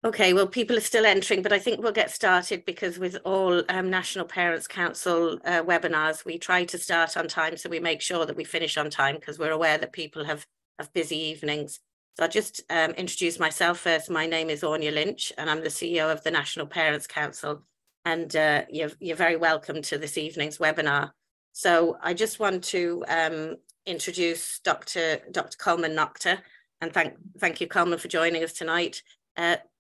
Okay, well, people are still entering, but I think we'll get started because with all National Parents Council webinars, we try to start on time, so we make sure that we finish on time because we're aware that people have busy evenings. So I'll just introduce myself first. My name is Anya Lynch, and I'm the CEO of the National Parents Council, and you're very welcome to this evening's webinar. So I just want to introduce Dr. Colman Noctor, and thank you, Colman, for joining us tonight.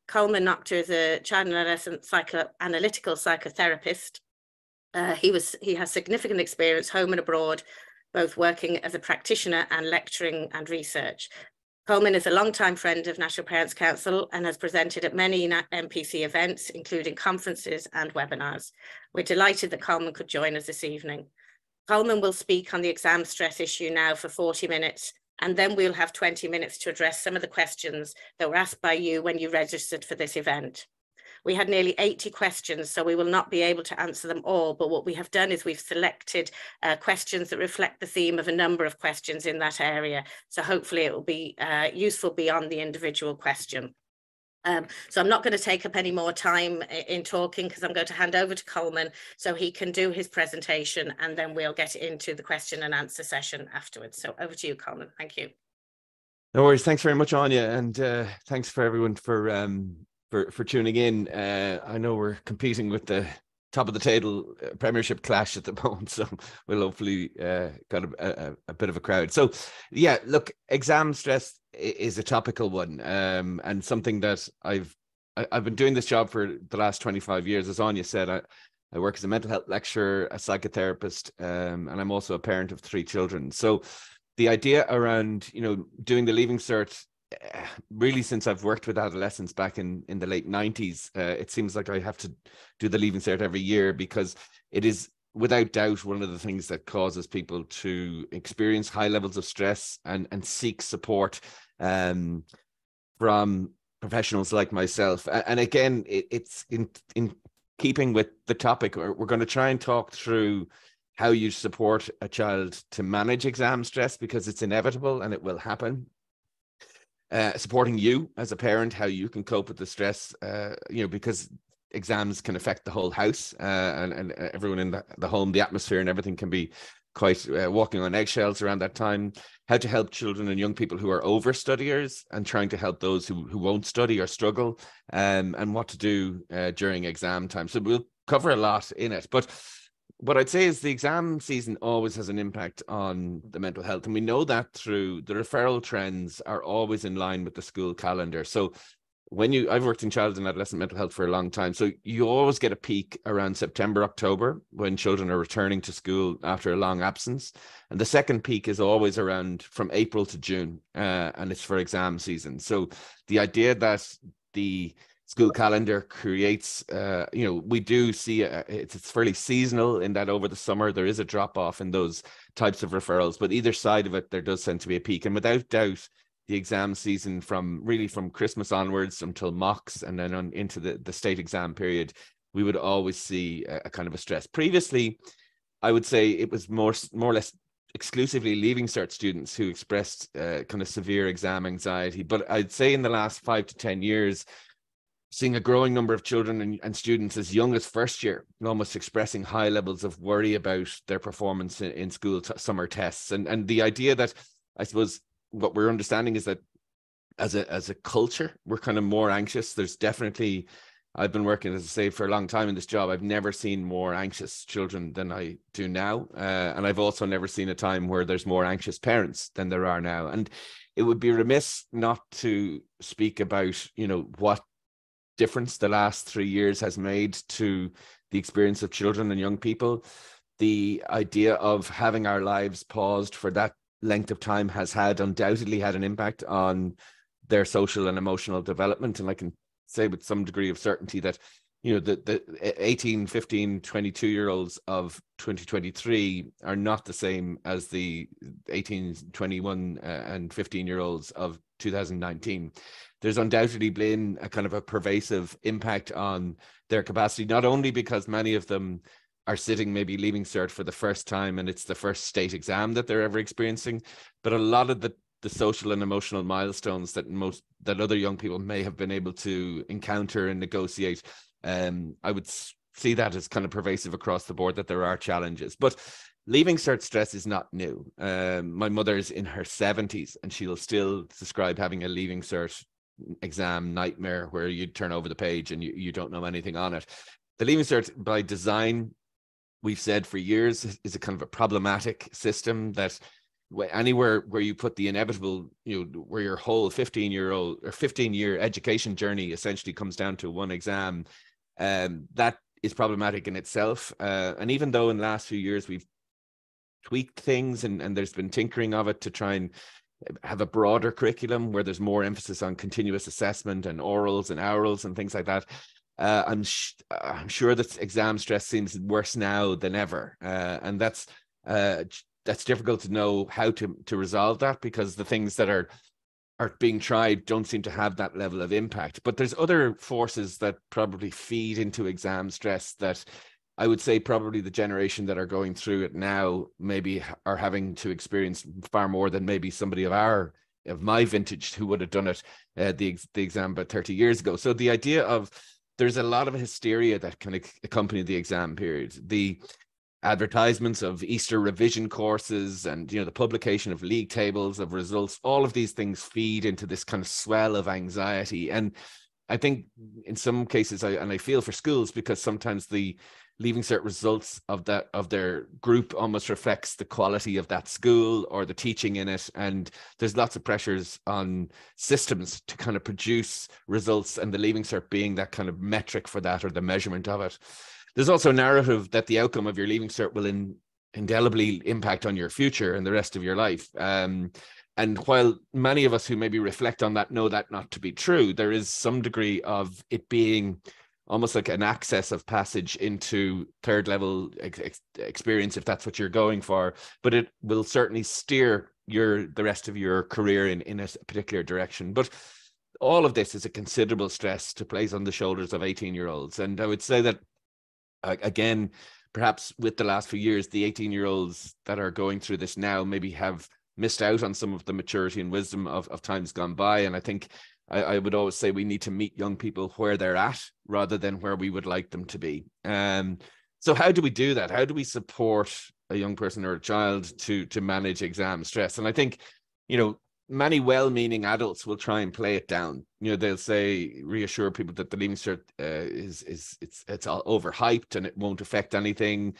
Colman Noctor is a child and adolescent psychoanalytical psychotherapist. He has significant experience home and abroad, both working as a practitioner and lecturing and research. Colman is a longtime friend of National Parents Council and has presented at many NPC events, including conferences and webinars. We're delighted that Colman could join us this evening. Colman will speak on the exam stress issue now for 40 minutes, and then we'll have 20 minutes to address some of the questions that were asked by you when you registered for this event. We had nearly 80 questions, so we will not be able to answer them all, but what we have done is we've selected questions that reflect the theme of a number of questions in that area. So hopefully it will be useful beyond the individual question. So I'm not going to take up any more time in talking because I'm going to hand over to Colman so he can do his presentation, and then we'll get into the question and answer session afterwards. So over to you, Colman. Thank you. No worries. Thanks very much, Anya, and thanks for everyone for tuning in. I know we're competing with the top of the table Premiership clash at the moment, so we'll hopefully got a bit of a crowd. So yeah, look, exam stress is a topical one, and something that I've been doing this job for the last 25 years. As Anya said, I work as a mental health lecturer, a psychotherapist, and I'm also a parent of 3 children. So the idea around, doing the Leaving Cert, really since I've worked with adolescents back in the late 90s, it seems like I have to do the Leaving Cert every year because it is without doubt one of the things that causes people to experience high levels of stress and seek support from professionals like myself. And again, it's in keeping with the topic. We're going to try and talk through how you support a child to manage exam stress, because it's inevitable and it will happen. Supporting you as a parent, how you can cope with the stress, because exams can affect the whole house and everyone in the home, the atmosphere and everything can be quite walking on eggshells around that time. How to help children and young people who are overstudiers and trying to help those who won't study or struggle, and what to do during exam time. So we'll cover a lot in it. But what I'd say is the exam season always has an impact on the mental health. And we know that through the referral trends are always in line with the school calendar. So I've worked in child and adolescent mental health for a long time. So you always get a peak around September, October, when children are returning to school after a long absence. And the second peak is always around from April to June, and it's for exam season. So the idea that the school calendar creates, we do see it's fairly seasonal in that over the summer there is a drop off in those types of referrals, but either side of it there does tend to be a peak. And without doubt, the exam season from Christmas onwards until mocks and then on into the state exam period, we would always see a kind of a stress. Previously, I would say it was more or less exclusively Leaving Cert students who expressed kind of severe exam anxiety. But I'd say in the last 5 to 10 years, seeing a growing number of children and students as young as first year almost expressing high levels of worry about their performance in school summer tests. And the idea that, I suppose, what we're understanding is that as a culture, we're kind of more anxious. There's definitely, I've been working, as I say, for a long time in this job. I've never seen more anxious children than I do now. And I've also never seen a time where there's more anxious parents than there are now. And it would be remiss not to speak about, what difference the last 3 years has made to the experience of children and young people. The idea of having our lives paused for that length of time has undoubtedly had an impact on their social and emotional development. And I can say with some degree of certainty that, the 18, 15, 22-year-olds of 2023 are not the same as the 18, 21 and 15-year-olds of 2019. There's undoubtedly been a kind of a pervasive impact on their capacity, not only because many of them are sitting maybe Leaving Cert for the first time and it's the first state exam that they're ever experiencing, but a lot of the the social and emotional milestones that other young people may have been able to encounter and negotiate. I would see that as kind of pervasive across the board, that there are challenges. But leaving cert stress is not new. My mother's in her 70s and she'll still describe having a leaving cert exam nightmare where you turn over the page and you don't know anything on it. The leaving cert by design, we've said for years, is a kind of a problematic system that anywhere where you put the inevitable, where your whole 15-year education journey essentially comes down to one exam, that is problematic in itself. And even though in the last few years we've tweaked things and there's been tinkering of it to try and have a broader curriculum where there's more emphasis on continuous assessment and orals and orals and things like that, I'm sure that exam stress seems worse now than ever, and that's difficult to know how to resolve that, because the things that are being tried don't seem to have that level of impact. But there's other forces that probably feed into exam stress that I would say probably the generation that are going through it now maybe are having to experience far more than maybe somebody of my vintage who would have done it the exam about 30 years ago. So the idea of there's a lot of hysteria that can accompany the exam period. The advertisements of Easter revision courses and the publication of league tables of results, all of these things feed into this kind of swell of anxiety. And I think in some cases, I feel for schools, because sometimes the leaving cert results of their group almost reflects the quality of that school or the teaching in it, and there's lots of pressures on systems to kind of produce results, and the leaving cert being that kind of metric for that, or the measurement of it. There's also a narrative that the outcome of your leaving cert will indelibly impact on your future and the rest of your life. And while many of us who maybe reflect on that know that not to be true, there is some degree of it being almost like an access of passage into third level experience, if that's what you're going for. But it will certainly steer the rest of your career in a particular direction. But all of this is a considerable stress to place on the shoulders of 18-year-olds. And I would say that, again, perhaps with the last few years, the 18-year-olds that are going through this now maybe have missed out on some of the maturity and wisdom of times gone by. And I think I would always say we need to meet young people where they're at rather than where we would like them to be. So how do we do that? How do we support a young person or a child to manage exam stress? And I think, many well-meaning adults will try and play it down. They'll say, reassure people that the leaving cert it's all overhyped and it won't affect anything.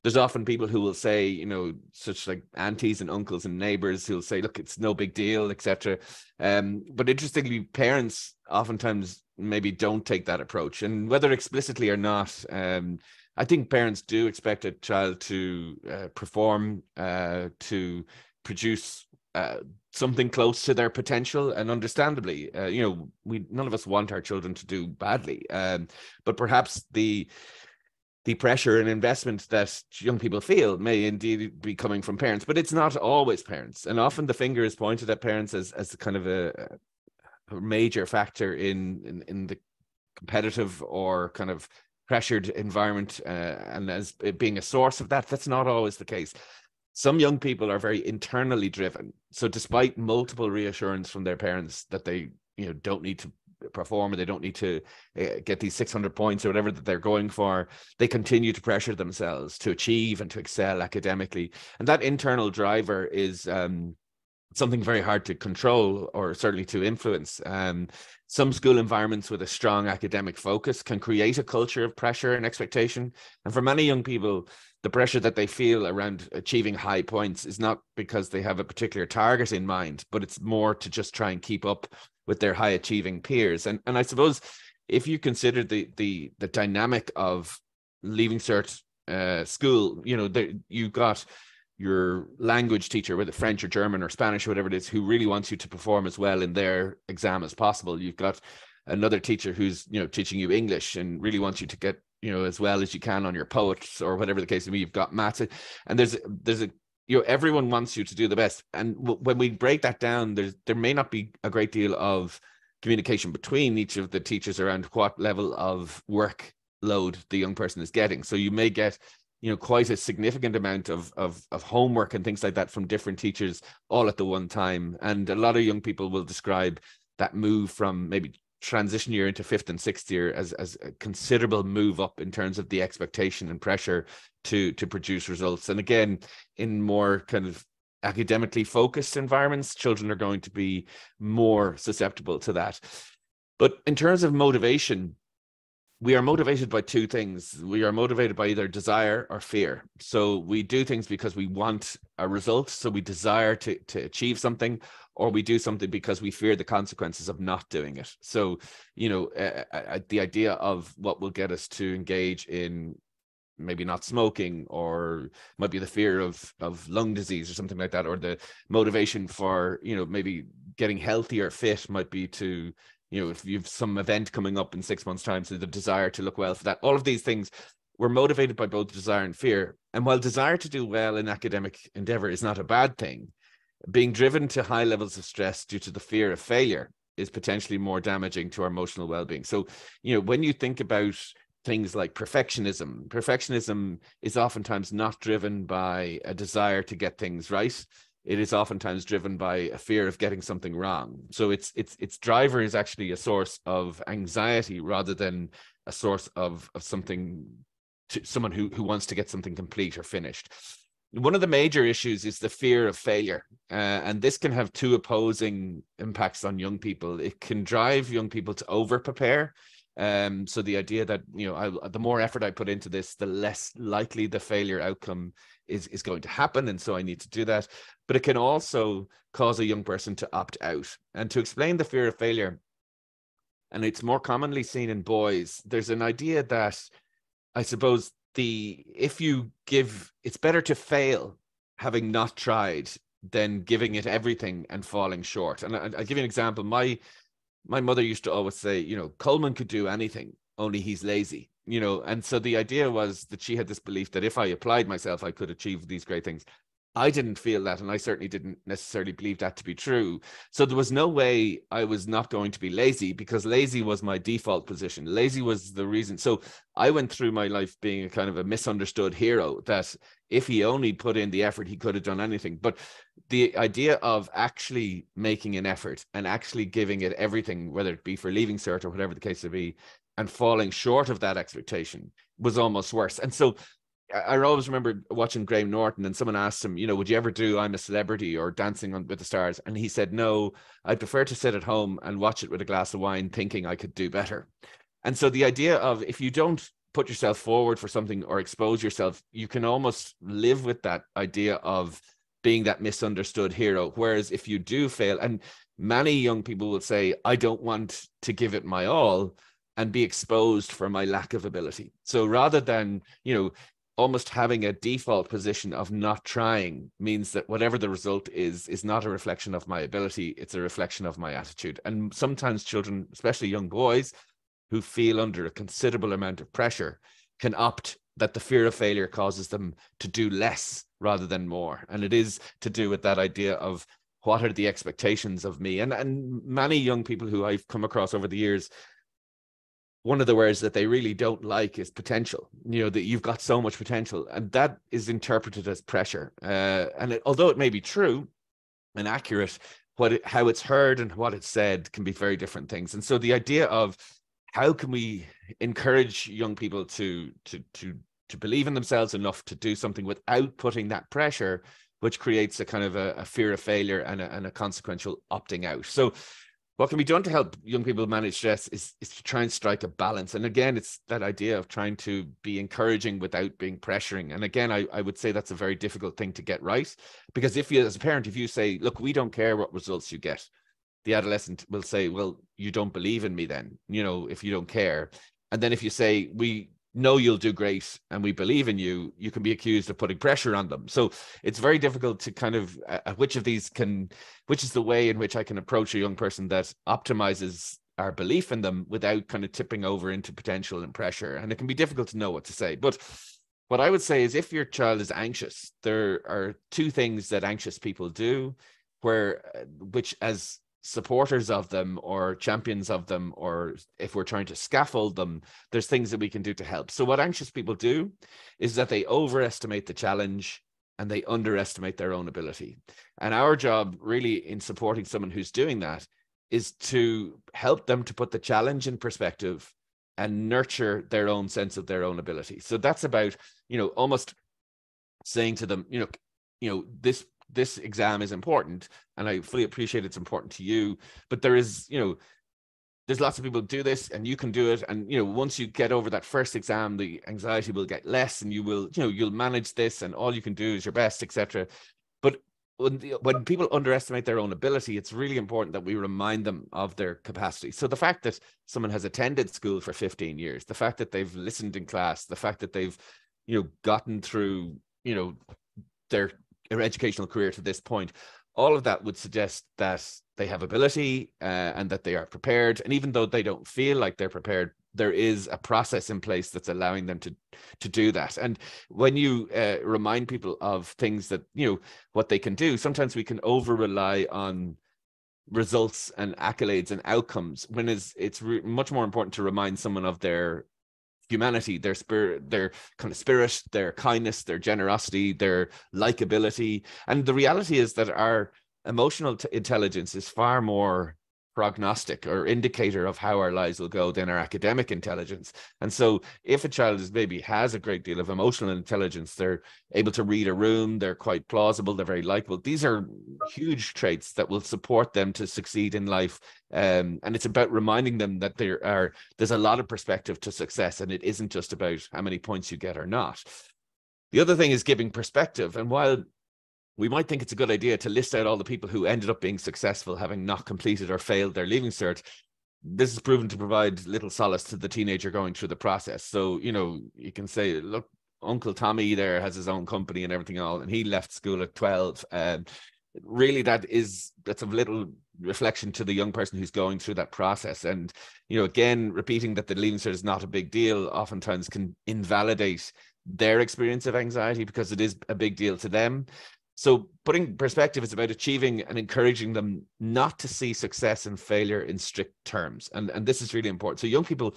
There's often people who will say, such like aunties and uncles and neighbors who'll say, look, it's no big deal, etc. But interestingly, parents oftentimes maybe don't take that approach. And whether explicitly or not, I think parents do expect a child to perform, to produce something close to their potential. And understandably, none of us want our children to do badly. But perhaps the pressure and investment that young people feel may indeed be coming from parents, but it's not always parents. And often the finger is pointed at parents as kind of a major factor in the competitive or kind of pressured environment, and as being a source of that. That's not always the case. Some young people are very internally driven. So despite multiple reassurance from their parents that they don't need to perform, or they don't need to get these 600 points or whatever that they're going for, they continue to pressure themselves to achieve and to excel academically. And that internal driver is something very hard to control, or certainly to influence. Some school environments with a strong academic focus can create a culture of pressure and expectation. And for many young people, the pressure that they feel around achieving high points is not because they have a particular target in mind, but it's more to just try and keep up with their high achieving peers. And I suppose if you consider the dynamic of leaving cert school, you've got your language teacher, whether French or German or Spanish or whatever it is, who really wants you to perform as well in their exam as possible. You've got another teacher who's teaching you English and really wants you to get as well as you can on your poets or whatever the case may be. You've got maths, and there's a everyone wants you to do the best. And when we break that down, there may not be a great deal of communication between each of the teachers around what level of workload the young person is getting. So you may get quite a significant amount of homework and things like that from different teachers all at the one time. And a lot of young people will describe that move from maybe transition year into 5th and 6th year as a considerable move up in terms of the expectation and pressure to produce results. And again, in more kind of academically focused environments, children are going to be more susceptible to that. But in terms of motivation, we are motivated by two things. We are motivated by either desire or fear. So we do things because we want a result. So we desire to achieve something, or we do something because we fear the consequences of not doing it. So, the idea of what will get us to engage in maybe not smoking, or might be the fear of lung disease or something like that, or the motivation for, maybe getting healthy or fit might be to, if you've some event coming up in 6 months' time, so the desire to look well for that. All of these things, we're motivated by both desire and fear. And while desire to do well in academic endeavor is not a bad thing, being driven to high levels of stress due to the fear of failure is potentially more damaging to our emotional well-being. So, when you think about things like perfectionism is oftentimes not driven by a desire to get things right. It is oftentimes driven by a fear of getting something wrong. So its driver is actually a source of anxiety rather than a source of something, to someone who wants to get something complete or finished. One of the major issues is the fear of failure. And this can have two opposing impacts on young people. It can drive young people to over-prepare. So the idea that, the more effort I put into this, the less likely the failure outcome is going to happen. And so I need to do that. But it can also cause a young person to opt out. And to explain the fear of failure, and it's more commonly seen in boys, there's an idea that, I suppose, it's better to fail having not tried than giving it everything and falling short. And I'll give you an example. My mother used to always say, Colman could do anything, only he's lazy, and so the idea was that she had this belief that if I applied myself, I could achieve these great things. I didn't feel that, and I certainly didn't necessarily believe that to be true. So there was no way I was not going to be lazy, because lazy was my default position. Lazy was the reason. So I went through my life being a kind of a misunderstood hero, that if he only put in the effort, he could have done anything. But the idea of actually making an effort and actually giving it everything, whether it be for leaving cert or whatever the case may be, and falling short of that expectation was almost worse. And so I always remember watching Graham Norton, and someone asked him, would you ever do I'm a Celebrity or Dancing with the Stars? And he said, no, I'd prefer to sit at home and watch it with a glass of wine, thinking I could do better. And so the idea of, if you don't put yourself forward for something or expose yourself, you can almost live with that idea of being that misunderstood hero. Whereas if you do fail, and many young people will say, I don't want to give it my all and be exposed for my lack of ability. So rather than, almost having a default position of not trying, means that whatever the result is not a reflection of my ability, it's a reflection of my attitude. And sometimes children, especially young boys, who feel under a considerable amount of pressure, can opt that the fear of failure causes them to do less rather than more. And it is to do with that idea of, what are the expectations of me? And many young people who I've come across over the years, one of the words that they really don't like is potential, that you've got so much potential, and that is interpreted as pressure. Although it may be true and accurate, how it's heard and what it's said can be very different things. And so the idea of, how can we encourage young people to believe in themselves enough to do something without putting that pressure, which creates a kind of a fear of failure and a consequential opting out. So what can be done to help young people manage stress is to try and strike a balance. And again, it's that idea of trying to be encouraging without being pressuring. And again, I would say that's a very difficult thing to get right, because if you, as a parent, if you say, look, we don't care what results you get, the adolescent will say, well, you don't believe in me then, if you don't care. And then if you say, we know you'll do great and we believe in you, you can be accused of putting pressure on them. So it's very difficult to kind of, which is the way in which I can approach a young person that optimizes our belief in them without kind of tipping over into potential and pressure. And it can be difficult to know what to say. But what I would say is, if your child is anxious, there are two things that anxious people do, which as supporters of them or champions of them, or if we're trying to scaffold them, there's things that we can do to help. So what anxious people do is that they overestimate the challenge and they underestimate their own ability. And our job really in supporting someone who's doing that is to help them to put the challenge in perspective and nurture their own sense of their own ability. So that's about, almost saying to them, this exam is important, and I fully appreciate it's important to you, but there's lots of people who do this, and you can do it. And, once you get over that first exam, the anxiety will get less, and you'll manage this, and all you can do is your best, etc. But when people underestimate their own ability, it's really important that we remind them of their capacity. So the fact that someone has attended school for 15 years, the fact that they've listened in class, the fact that they've, gotten through, their educational career to this point, all of that would suggest that they have ability and that they are prepared. And even though they don't feel like they're prepared, there is a process in place that's allowing them to do that. And when you remind people of things that, what they can do, sometimes we can over rely on results and accolades and outcomes, when it's much more important to remind someone of their humanity, their spirit, their kind of spirit, their kindness, their generosity, their likability. And the reality is that our emotional intelligence is far more prognostic or indicator of how our lives will go than our academic intelligence. And so if a child has a great deal of emotional intelligence, they're able to read a room, they're quite plausible, they're very likable. These are huge traits that will support them to succeed in life. And it's about reminding them that there's a lot of perspective to success, and it isn't just about how many points you get or not. The other thing is giving perspective. And while we might think it's a good idea to list out all the people who ended up being successful, having not completed or failed their Leaving Cert, this is proven to provide little solace to the teenager going through the process. So, you can say, look, Uncle Tommy there has his own company and everything and he left school at 12. Really, that's of little reflection to the young person who's going through that process. And, again, repeating that the Leaving Cert is not a big deal oftentimes can invalidate their experience of anxiety, because it is a big deal to them. So putting perspective is about achieving and encouraging them not to see success and failure in strict terms. And this is really important. So young people,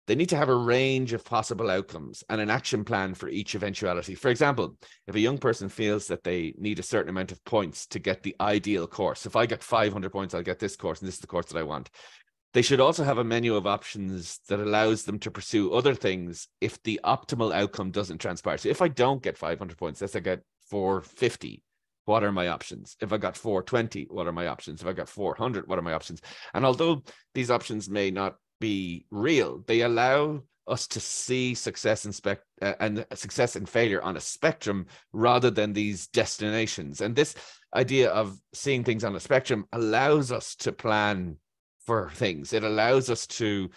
they need to have a range of possible outcomes and an action plan for each eventuality. For example, if a young person feels that they need a certain amount of points to get the ideal course, if I get 500 points, I'll get this course, and this is the course that I want. They should also have a menu of options that allows them to pursue other things if the optimal outcome doesn't transpire. So if I don't get 500 points, let's say I get 450, what are my options? If I got 420, what are my options? If I got 400, what are my options? And although these options may not be real, they allow us to see success and success and failure on a spectrum rather than these destinations. And this idea of seeing things on a spectrum allows us to plan for things. It allows us to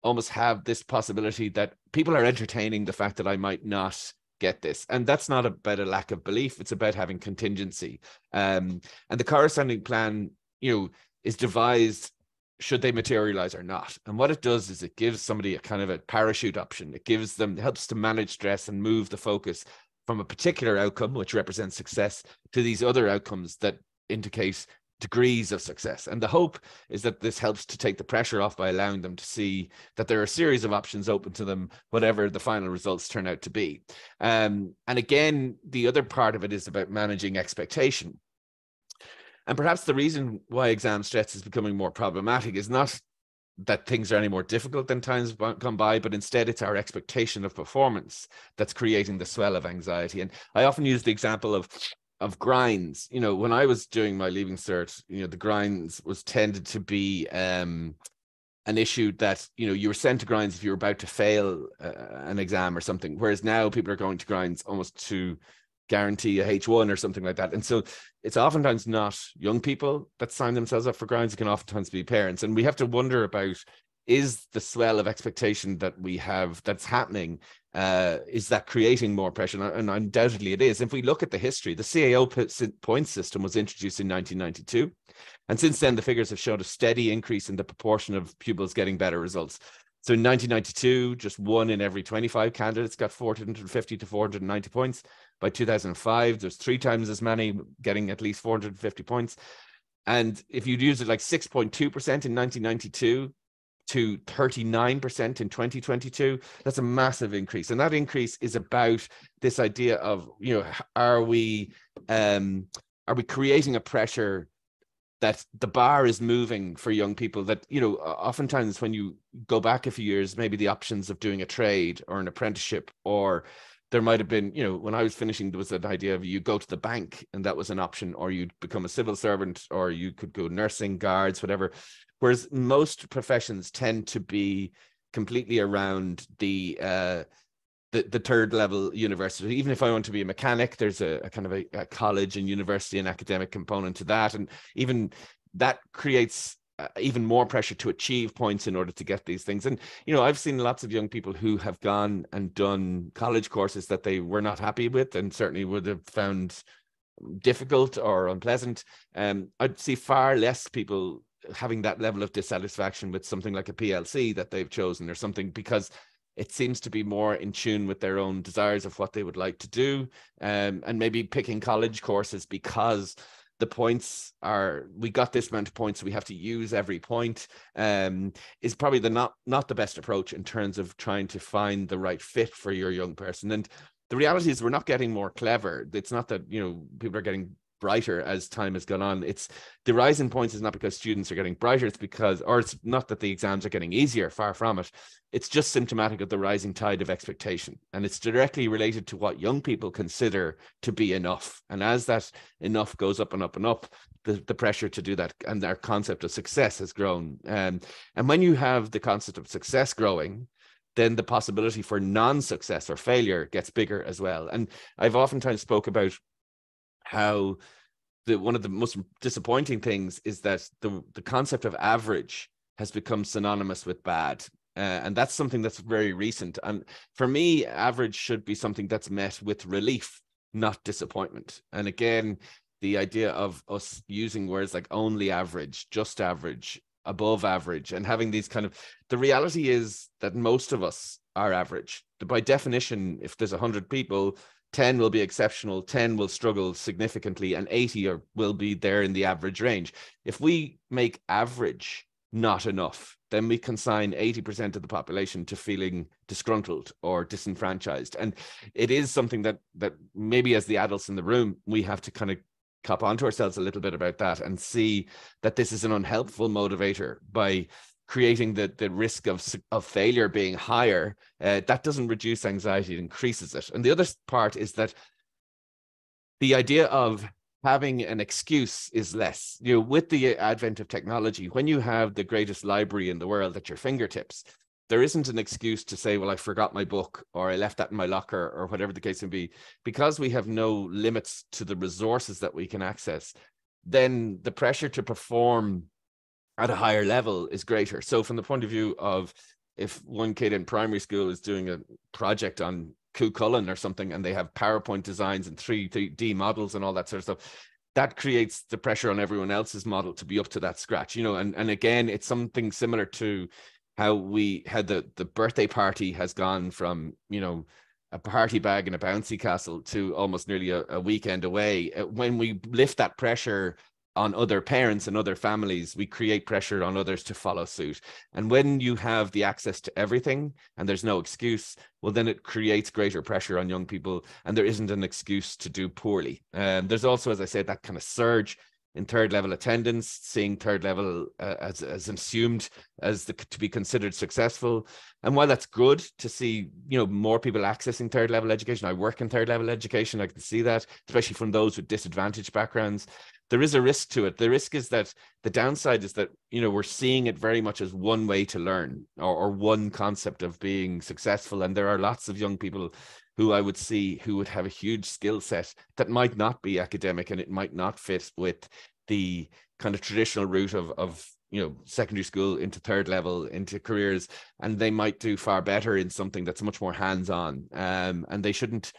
almost have this possibility that people are entertaining the fact that I might not get this. And that's not about a lack of belief. It's about having contingency. And the corresponding plan, is devised should they materialize or not. And what it does is it gives somebody a kind of a parachute option. It helps to manage stress and move the focus from a particular outcome, which represents success, to these other outcomes that indicate degrees of success. And the hope is that this helps to take the pressure off by allowing them to see that there are a series of options open to them, whatever the final results turn out to be. And again, the other part of it is about managing expectation. And perhaps the reason why exam stress is becoming more problematic is not that things are any more difficult than times gone by, but instead it's our expectation of performance that's creating the swell of anxiety. And I often use the example of grinds. When I was doing my Leaving Cert, the grinds was tended to be an issue that, you were sent to grinds if you were about to fail an exam or something, whereas now people are going to grinds almost to guarantee a H1 or something like that. And so it's oftentimes not young people that sign themselves up for grinds. It can oftentimes be parents. And we have to wonder about, is the swell of expectation that we have that's happening, is that creating more pressure? And undoubtedly it is. If we look at the history, the CAO point system was introduced in 1992. And since then, the figures have showed a steady increase in the proportion of pupils getting better results. So in 1992, just 1 in every 25 candidates got 450 to 490 points. By 2005, there's 3 times as many getting at least 450 points. And if you'd use it like 6.2% in 1992 to 39% in 2022, that's a massive increase. And that increase is about this idea of, you know, are we creating a pressure that the bar is moving for young people, that, you know, oftentimes when you go back a few years, maybe the options of doing a trade or an apprenticeship, or there might have been, you know, when I was finishing, there was an idea of you go to the bank and that was an option, or you'd become a civil servant, or you could go nursing, guards, whatever. Whereas most professions tend to be completely around the third level university. Even if I want to be a mechanic, there's a kind of a college and university and academic component to that. And even that creates even more pressure to achieve points in order to get these things. And, you know, I've seen lots of young people who have gone and done college courses that they were not happy with and certainly would have found difficult or unpleasant. I'd see far less people having that level of dissatisfaction with something like a PLC that they've chosen or something, because it seems to be more in tune with their own desires of what they would like to do. And maybe picking college courses because the points are, we got this amount of points, so we have to use every point, is probably not the best approach in terms of trying to find the right fit for your young person. And the reality is we're not getting more clever. It's not that, you know, people are getting brighter as time has gone on. It's the rise in points is not because students are getting brighter, it's because, or it's not that the exams are getting easier, far from it. It's just symptomatic of the rising tide of expectation, and it's directly related to what young people consider to be enough. And as that enough goes up and up and up, the pressure to do that and their concept of success has grown. And when you have the concept of success growing, then the possibility for non-success or failure gets bigger as well. And I've oftentimes spoke about how one of the most disappointing things is that the concept of average has become synonymous with bad. And that's something that's very recent. And for me, average should be something that's met with relief, not disappointment. And again, the idea of us using words like only average, just average, above average, and having these kind of, the reality is that most of us are average. By definition, if there's 100 people, 10 will be exceptional, 10 will struggle significantly, and 80 will be there in the average range. If we make average not enough, then we consign 80% of the population to feeling disgruntled or disenfranchised. And it is something that maybe as the adults in the room, we have to kind of cop onto ourselves a little bit about that and see that this is an unhelpful motivator by creating the risk of failure being higher. That doesn't reduce anxiety, it increases it. And the other part is that the idea of having an excuse is less. You know, with the advent of technology, when you have the greatest library in the world at your fingertips, there isn't an excuse to say, well, I forgot my book, or I left that in my locker, or whatever the case may be. Because we have no limits to the resources that we can access, then the pressure to perform at a higher level is greater. So from the point of view of, if one kid in primary school is doing a project on Cuchulainn or something, and they have PowerPoint designs and 3D models and all that sort of stuff, that creates the pressure on everyone else's model to be up to that scratch, you know. And again, it's something similar to how we had the birthday party has gone from, you know, a party bag and a bouncy castle to almost nearly a weekend away. When we lift that pressure on other parents and other families, we create pressure on others to follow suit. And when you have the access to everything and there's no excuse, well, then it creates greater pressure on young people, and there isn't an excuse to do poorly. There's also, as I said, that kind of surge in third level attendance, seeing third level as assumed as to be considered successful. And while that's good to see, you know, more people accessing third level education, I work in third level education, I can see that, especially from those with disadvantaged backgrounds. There is a risk to it. The risk is that the downside is that, you know, we're seeing it very much as one way to learn, or one concept of being successful. And there are lots of young people who I would see who would have a huge skill set that might not be academic, and it might not fit with the kind of traditional route of you know, secondary school into third level into careers, and they might do far better in something that's much more hands-on, and they shouldn't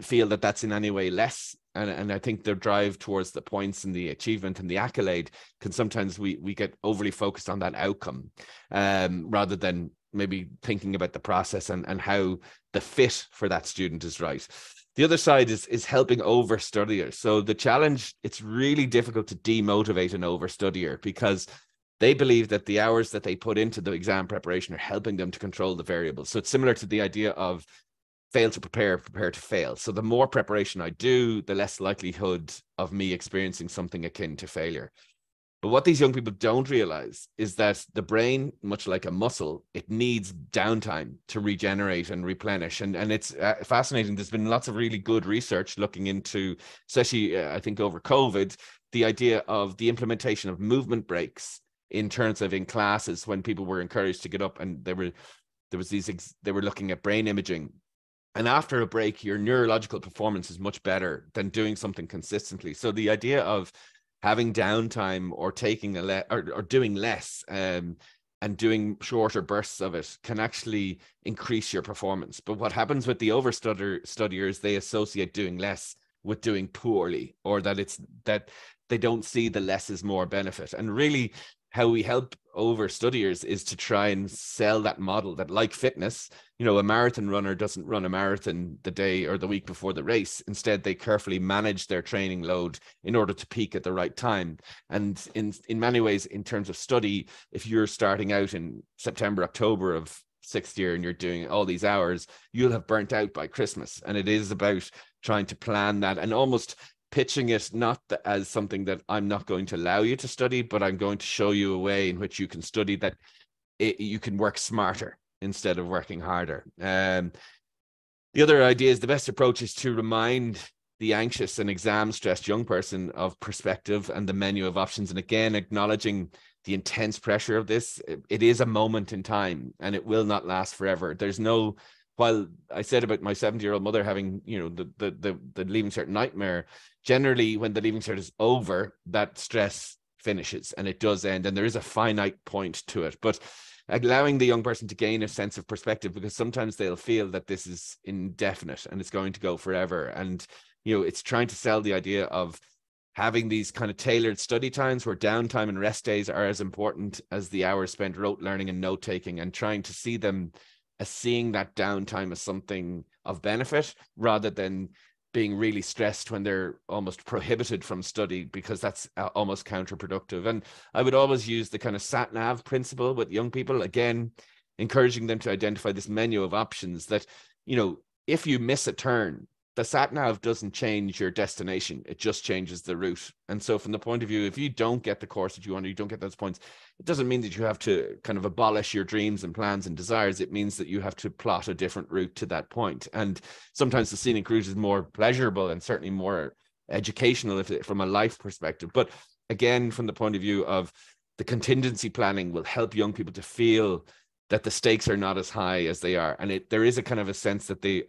feel that that's in any way less. And I think their drive towards the points and the achievement and the accolade can sometimes we get overly focused on that outcome, rather than maybe thinking about the process and how the fit for that student is right. The other side is helping overstudiers. So the challenge, it's really difficult to demotivate an overstudier because they believe that the hours that they put into the exam preparation are helping them to control the variables. So it's similar to the idea of fail to prepare, prepare to fail. So the more preparation I do, the less likelihood of me experiencing something akin to failure. But what these young people don't realize is that the brain, much like a muscle, it needs downtime to regenerate and replenish. And it's fascinating. There's been lots of really good research looking into, especially I think over COVID, the idea of the implementation of movement breaks in terms of in classes when people were encouraged to get up, and they were looking at brain imaging. And after a break, your neurological performance is much better than doing something consistently. So the idea of having downtime or taking or doing less and doing shorter bursts of it can actually increase your performance. But what happens with the overstudiers, they associate doing less with doing poorly, or that they don't see the less is more benefit. And really, how we help overstudiers is to try and sell that model that, like fitness, a marathon runner doesn't run a marathon the day or the week before the race. Instead, they carefully manage their training load in order to peak at the right time. And in many ways, in terms of study, if you're starting out in September, October of sixth year and you're doing all these hours, you'll have burnt out by Christmas. And it is about trying to plan that and almost pitching it not as something that I'm not going to allow you to study, but I'm going to show you a way in which you can study that you can work smarter instead of working harder. The other idea is the best approach is to remind the anxious and exam stressed young person of perspective and the menu of options. And again, acknowledging the intense pressure of this. It is a moment in time and it will not last forever. There's no, while I said about my 70-year-old mother having, the Leaving Cert nightmare, generally when the Leaving Cert is over, that stress finishes and it does end. And there is a finite point to it. But allowing the young person to gain a sense of perspective, because sometimes they'll feel that this is indefinite and it's going to go forever. And, it's trying to sell the idea of having these kind of tailored study times where downtime and rest days are as important as the hours spent rote learning and note taking, and trying to see them as seeing that downtime as something of benefit rather than being really stressed when they're almost prohibited from study, because that's almost counterproductive. And I would always use the kind of sat-nav principle with young people, again, encouraging them to identify this menu of options that, if you miss a turn, the sat-nav doesn't change your destination. It just changes the route. And so from the point of view, if you don't get the course that you want, or you don't get those points, it doesn't mean that you have to kind of abolish your dreams and plans and desires. It means that you have to plot a different route to that point. And sometimes the scenic route is more pleasurable and certainly more educational from a life perspective. But again, from the point of view of the contingency planning, will help young people to feel that the stakes are not as high as they are. And there is a kind of a sense that they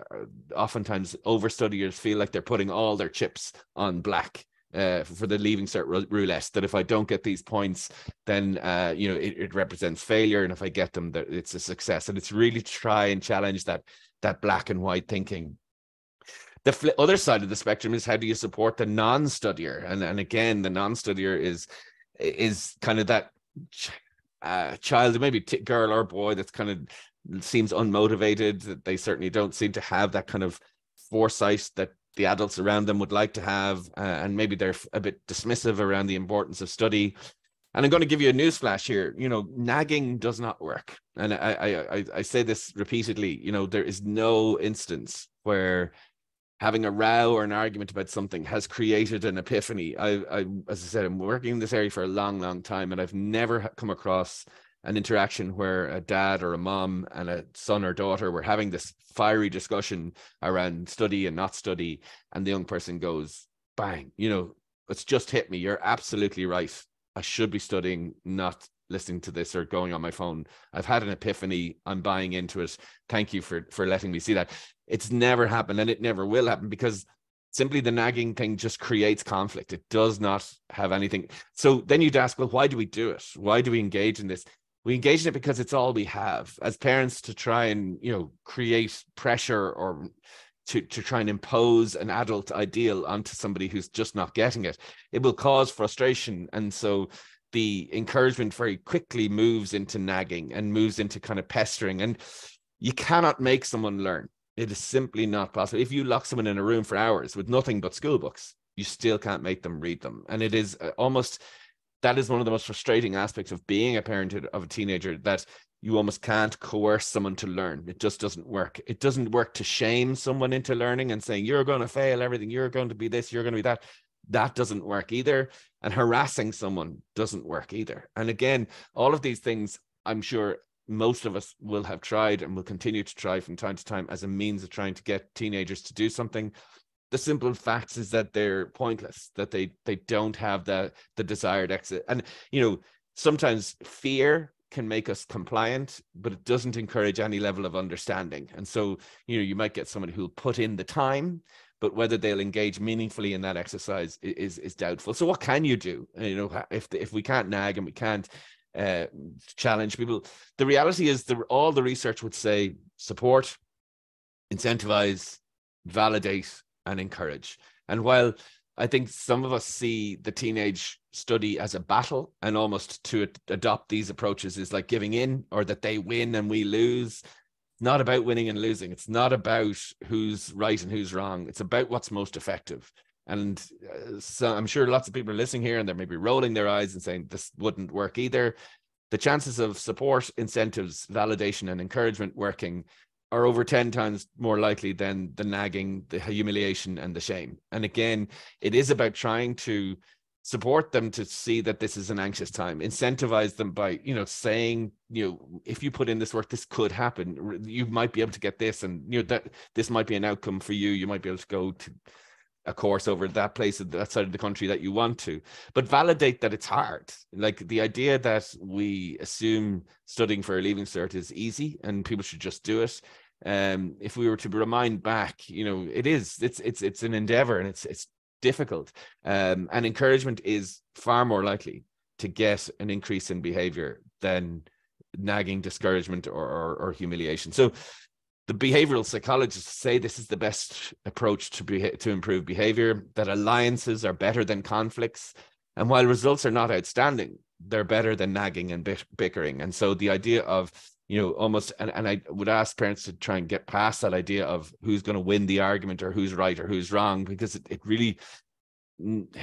oftentimes overstudiers feel like they're putting all their chips on black for the Leaving Cert roulette, that if I don't get these points, then, it represents failure. And if I get them, it's a success. And it's really try and challenge that black and white thinking. The other side of the spectrum is, how do you support the non-studier? And again, the non-studier is kind of that child, maybe girl or boy, that's kind of seems unmotivated, that they certainly don't seem to have that kind of foresight that the adults around them would like to have, and maybe they're a bit dismissive around the importance of study. And I'm going to give you a newsflash here. Nagging does not work. And I say this repeatedly, there is no instance where having a row or an argument about something has created an epiphany. As I said, I'm working in this area for a long, long time, and I've never come across an interaction where a dad or a mom and a son or daughter were having this fiery discussion around study and not study, and the young person goes, bang, it's just hit me. You're absolutely right. I should be studying, not listening to this or going on my phone. I've had an epiphany. I'm buying into it. Thank you for letting me see that. It's never happened, and it never will happen, because simply the nagging thing just creates conflict. It does not have anything. So then you'd ask, well, why do we do it? Why do we engage in this? We engage in it because it's all we have as parents, to try and, create pressure or to try and impose an adult ideal onto somebody who's just not getting it. It will cause frustration. And so the encouragement very quickly moves into nagging and moves into kind of pestering. And you cannot make someone learn. It is simply not possible. If you lock someone in a room for hours with nothing but school books, you still can't make them read them. And it is almost, that is one of the most frustrating aspects of being a parent of a teenager, that you almost can't coerce someone to learn. It just doesn't work. It doesn't work to shame someone into learning and saying, you're going to fail everything, you're going to be this, you're going to be that. That doesn't work either. And harassing someone doesn't work either. And again, all of these things, I'm sure most of us will have tried and will continue to try from time to time as a means of trying to get teenagers to do something. The simple facts is that they're pointless, that they don't have the desired exit. And, you know, sometimes fear can make us compliant, but it doesn't encourage any level of understanding. And so, you know, you might get somebody who'll put in the time, but whether they'll engage meaningfully in that exercise is doubtful. So what can you do? You know, if we can't nag and we can't challenge people, the reality is all the research would say support, incentivize, validate, and encourage. And while I think some of us see the teenage study as a battle, and almost to adopt these approaches is like giving in, or that they win and we lose. Not about winning and losing. It's not about who's right and who's wrong. It's about what's most effective. And so I'm sure lots of people are listening here and they're maybe rolling their eyes and saying this wouldn't work either. The chances of support, incentives, validation, and encouragement working are over 10 times more likely than the nagging, the humiliation, and the shame. And again, it is about trying to support them to see that this is an anxious time, incentivize them by, you know, saying, you know, if you put in this work, this could happen. You might be able to get this, and, you know, that this might be an outcome for you. You might be able to go to a course over that place, that side of the country that you want to, but validate that it's hard. Like the idea that we assume studying for a leaving cert is easy and people should just do it. If we were to remind back, you know, it's an endeavor, and it's difficult. And encouragement is far more likely to get an increase in behavior than nagging, discouragement, or humiliation. So the behavioral psychologists say this is the best approach to improve behavior, that alliances are better than conflicts. And while results are not outstanding, they're better than nagging and bickering. And so the idea of, you know, almost, and I would ask parents to try and get past that idea of who's going to win the argument or who's right or who's wrong, because it really,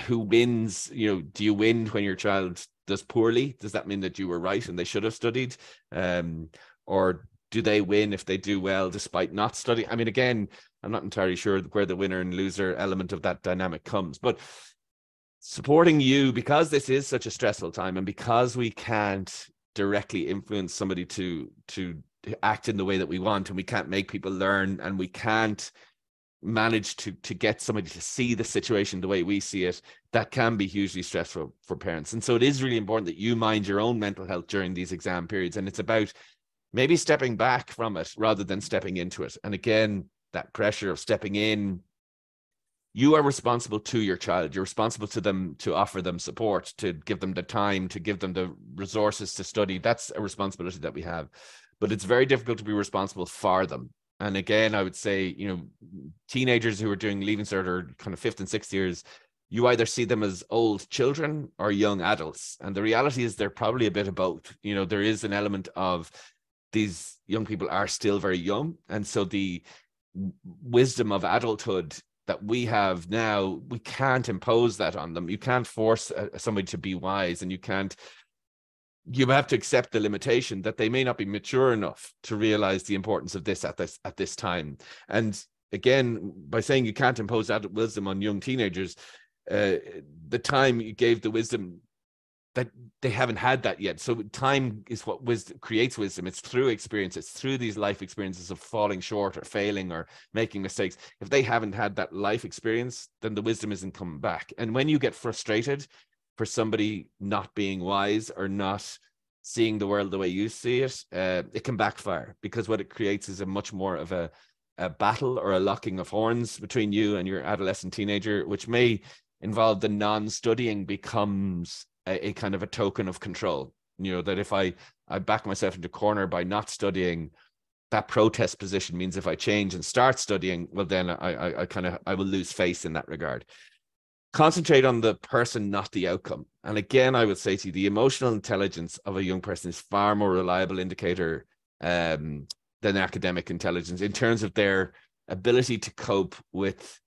who wins, you know, do you win when your child does poorly? Does that mean that you were right and they should have studied? Or do they win if they do well despite not studying? I mean, again, I'm not entirely sure where the winner and loser element of that dynamic comes, but supporting you, because this is such a stressful time, and because we can't directly influence somebody to act in the way that we want, and we can't make people learn, and we can't manage to get somebody to see the situation the way we see it, that can be hugely stressful for parents. And so it is really important that you mind your own mental health during these exam periods, and it's about maybe stepping back from it rather than stepping into it. And again, that pressure of stepping in, you are responsible to your child. You're responsible to them, to offer them support, to give them the time, to give them the resources to study. That's a responsibility that we have. But it's very difficult to be responsible for them. And again, I would say, you know, teenagers who are doing Leaving Cert or kind of 5th and 6th years, you either see them as old children or young adults. And the reality is they're probably a bit of both. You know, there is an element of these young people are still very young. And so the wisdom of adulthood that we have now, we can't impose that on them. You can't force somebody to be wise, and you have to accept the limitation that they may not be mature enough to realize the importance of this at this time. And again, by saying you can't impose adult wisdom on young teenagers, the time you gave the wisdom, that they haven't had that yet. So time is what creates wisdom. It's through experience. It's through these life experiences of falling short or failing or making mistakes. If they haven't had that life experience, then the wisdom isn't coming back. And when you get frustrated for somebody not being wise or not seeing the world the way you see it, it can backfire, because what it creates is a much more of a battle or a locking of horns between you and your adolescent teenager, which may involve the non-studying becomes a kind of a token of control. You know, that if I back myself into a corner by not studying, that protest position means if I change and start studying, well, then I will lose face in that regard. Concentrate on the person, not the outcome. And again, I would say to you, the emotional intelligence of a young person is far more reliable indicator than academic intelligence in terms of their ability to cope with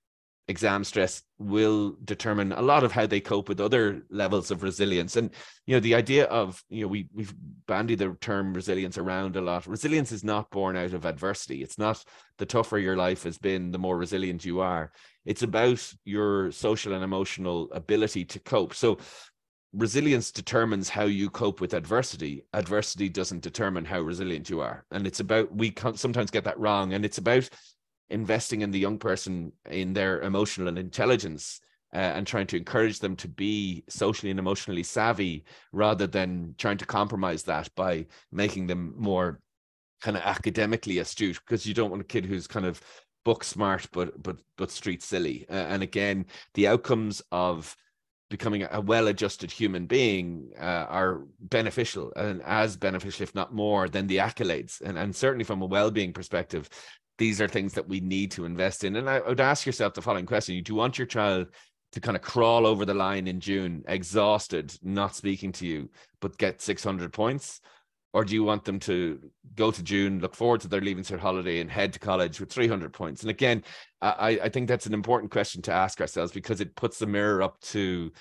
exam stress will determine a lot of how they cope with other levels of resilience. And, the idea of, we've bandied the term resilience around a lot. Resilience is not born out of adversity. It's not the tougher your life has been, the more resilient you are. It's about your social and emotional ability to cope. So resilience determines how you cope with adversity. Adversity doesn't determine how resilient you are. And it's about, we sometimes get that wrong. And it's about investing in the young person in their emotional and intelligence, and trying to encourage them to be socially and emotionally savvy, rather than trying to compromise that by making them more kind of academically astute, because you don't want a kid who's kind of book smart but street silly. And again, the outcomes of becoming a well-adjusted human being are beneficial, and as beneficial, if not more, than the accolades. And certainly from a well-being perspective, these are things that we need to invest in. And I would ask yourself the following question: do you want your child to kind of crawl over the line in June, exhausted, not speaking to you, but get 600 points? Or do you want them to go to June, look forward to their Leaving Cert holiday, and head to college with 300 points? And again, I think that's an important question to ask ourselves, because it puts the mirror up to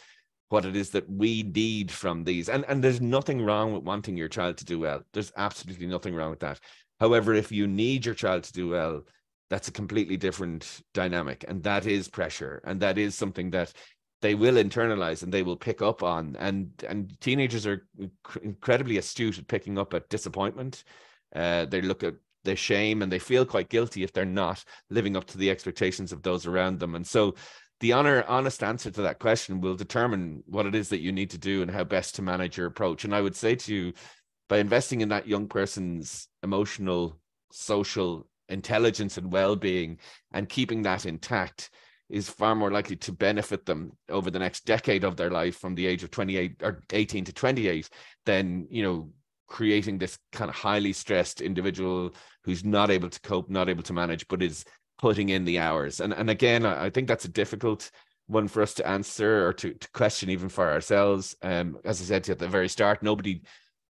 what it is that we need from these. And there's nothing wrong with wanting your child to do well. There's absolutely nothing wrong with that. However, if you need your child to do well, that's a completely different dynamic. And that is pressure. And that is something that they will internalize and they will pick up on. And teenagers are incredibly astute at picking up at disappointment. They look at the shame and they feel quite guilty if they're not living up to the expectations of those around them. And so the honest answer to that question will determine what it is that you need to do and how best to manage your approach. And I would say to you, by investing in that young person's emotional, social intelligence and well-being, and keeping that intact, is far more likely to benefit them over the next decade of their life, from the age of 28 or 18 to 28, than, creating this kind of highly stressed individual who's not able to cope, not able to manage, but is putting in the hours. And again, I think that's a difficult one for us to answer, or to question even for ourselves. As I said to you at the very start, nobody